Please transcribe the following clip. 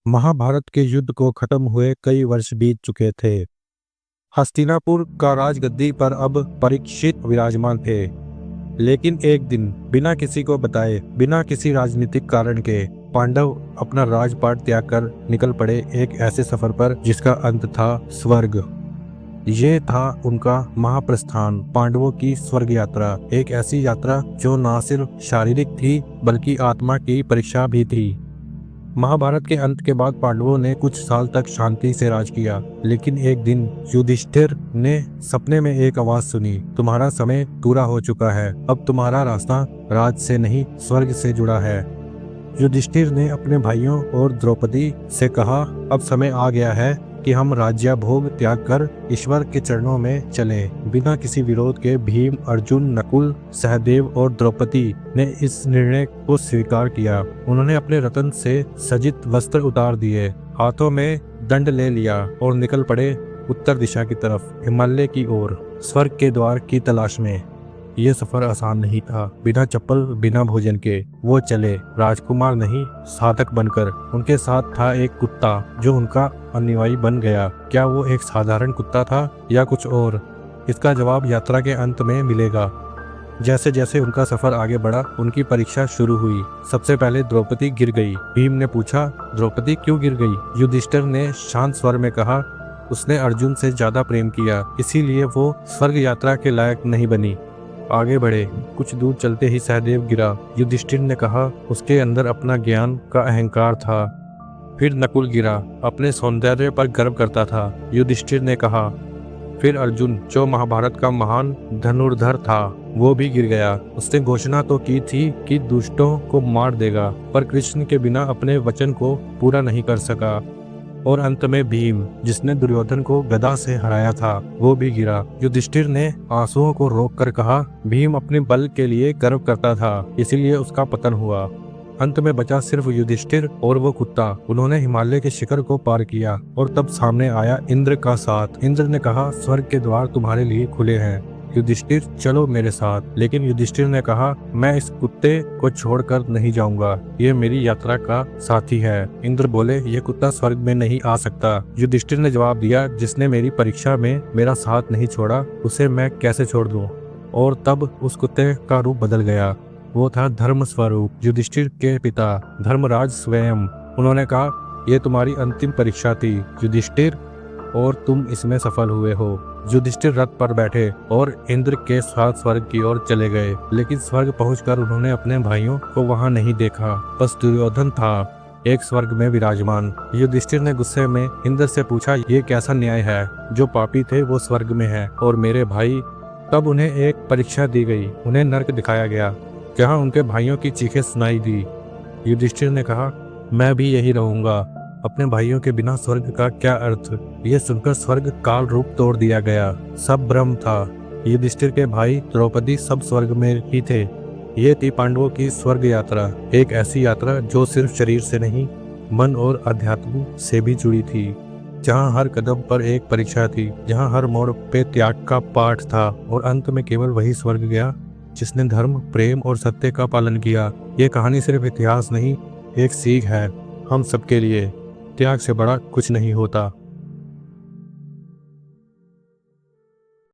महाभारत के युद्ध को खत्म हुए कई वर्ष बीत चुके थे। हस्तिनापुर का राजगद्दी पर अब परीक्षित विराजमान थे। लेकिन एक दिन बिना किसी को बताए, बिना किसी राजनीतिक कारण के, पांडव अपना राजपाट त्याग कर निकल पड़े एक ऐसे सफर पर जिसका अंत था स्वर्ग। ये था उनका महाप्रस्थान, पांडवों की स्वर्ग यात्रा। एक ऐसी यात्रा जो न सिर्फ शारीरिक थी बल्कि आत्मा की परीक्षा भी थी। महाभारत के अंत के बाद पांडवों ने कुछ साल तक शांति से राज किया, लेकिन एक दिन युधिष्ठिर ने सपने में एक आवाज सुनी, तुम्हारा समय पूरा हो चुका है, अब तुम्हारा रास्ता राज से नहीं स्वर्ग से जुड़ा है। युधिष्ठिर ने अपने भाइयों और द्रौपदी से कहा, अब समय आ गया है कि हम राज्याभोग त्याग कर ईश्वर के चरणों में चलें। बिना किसी विरोध के भीम, अर्जुन, नकुल, सहदेव और द्रौपदी ने इस निर्णय को स्वीकार किया। उन्होंने अपने रत्न से सजित वस्त्र उतार दिए, हाथों में दंड ले लिया और निकल पड़े उत्तर दिशा की तरफ, हिमालय की ओर, स्वर्ग के द्वार की तलाश में। ये सफर आसान नहीं था। बिना चप्पल, बिना भोजन के वो चले, राजकुमार नहीं साधक बनकर। उनके साथ था एक कुत्ता जो उनका अनुयायी बन गया। क्या वो एक साधारण कुत्ता था या कुछ और? इसका जवाब यात्रा के अंत में मिलेगा। जैसे जैसे उनका सफर आगे बढ़ा, उनकी परीक्षा शुरू हुई। सबसे पहले द्रौपदी गिर गई। भीम ने पूछा, द्रौपदी क्यों गिर गई? युधिष्ठिर ने शांत स्वर में कहा, उसने अर्जुन से ज्यादा प्रेम किया, इसीलिए वो स्वर्ग यात्रा के लायक नहीं बनी। आगे बढ़े। कुछ दूर चलते ही सहदेव गिरा। युधिष्ठिर ने कहा, उसके अंदर अपना ज्ञान का अहंकार था। फिर नकुल गिरा, अपने सौंदर्य पर गर्व करता था। युधिष्ठिर ने कहा। फिर अर्जुन, जो महाभारत का महान धनुर्धर था, वो भी गिर गया। उसने घोषणा तो की थी कि दुष्टों को मार देगा, पर कृष्ण के बिना अपने वचन को पूरा नहीं कर सका। और अंत में भीम, जिसने दुर्योधन को गदा से हराया था, वो भी गिरा। युधिष्ठिर ने आंसुओं को रोककर कहा, भीम अपने बल के लिए गर्व करता था, इसीलिए उसका पतन हुआ। अंत में बचा सिर्फ युधिष्ठिर और वो कुत्ता। उन्होंने हिमालय के शिखर को पार किया और तब सामने आया इंद्र का साथ। इंद्र ने कहा, स्वर्ग के द्वार तुम्हारे लिए खुले हैं युधिष्ठिर, चलो मेरे साथ। लेकिन युधिष्ठिर ने कहा, मैं इस कुत्ते को छोड़कर नहीं जाऊंगा, ये मेरी यात्रा का साथी है। इंद्र बोले, ये कुत्ता स्वर्ग में नहीं आ सकता। युधिष्ठिर ने जवाब दिया, जिसने मेरी परीक्षा में मेरा साथ नहीं छोड़ा, उसे मैं कैसे छोड़ दूं? और तब उस कुत्ते का रूप बदल गया। वो था धर्म स्वरूप, युधिष्ठिर के पिता धर्मराज स्वयं। उन्होंने कहा, यह तुम्हारी अंतिम परीक्षा थी युधिष्ठिर, और तुम इसमें सफल हुए हो। युधिष्ठिर रथ पर बैठे और इंद्र के साथ स्वर्ग की ओर चले गए। लेकिन स्वर्ग पहुंचकर उन्होंने अपने भाइयों को वहां नहीं देखा, बस दुर्योधन था एक स्वर्ग में विराजमान। युधिष्ठिर ने गुस्से में इंद्र से पूछा, ये कैसा न्याय है? जो पापी थे वो स्वर्ग में है और मेरे भाई? तब उन्हें एक परीक्षा दी गई। उन्हें नर्क दिखाया गया, जहाँ उनके भाइयों की चीखें सुनाई दी। युधिष्ठिर ने कहा, मैं भी यही रहूंगा। अपने भाइयों के बिना स्वर्ग का क्या अर्थ? यह सुनकर स्वर्ग काल रूप तोड़ दिया गया। सब भ्रम था। युधिष्ठिर के भाई, द्रौपदी सब स्वर्ग में ही थे। ये थी पांडवों की स्वर्ग यात्रा, एक ऐसी यात्रा जो सिर्फ शरीर से नहीं, मन और अध्यात्म से भी जुड़ी थी। जहाँ हर कदम पर एक परीक्षा थी, जहाँ हर मोड़ पे त्याग का पाठ था, और अंत में केवल वही स्वर्ग गया जिसने धर्म, प्रेम और सत्य का पालन किया। ये कहानी सिर्फ इतिहास नहीं, एक सीख है हम सबके लिए। त्याग से बड़ा कुछ नहीं होता।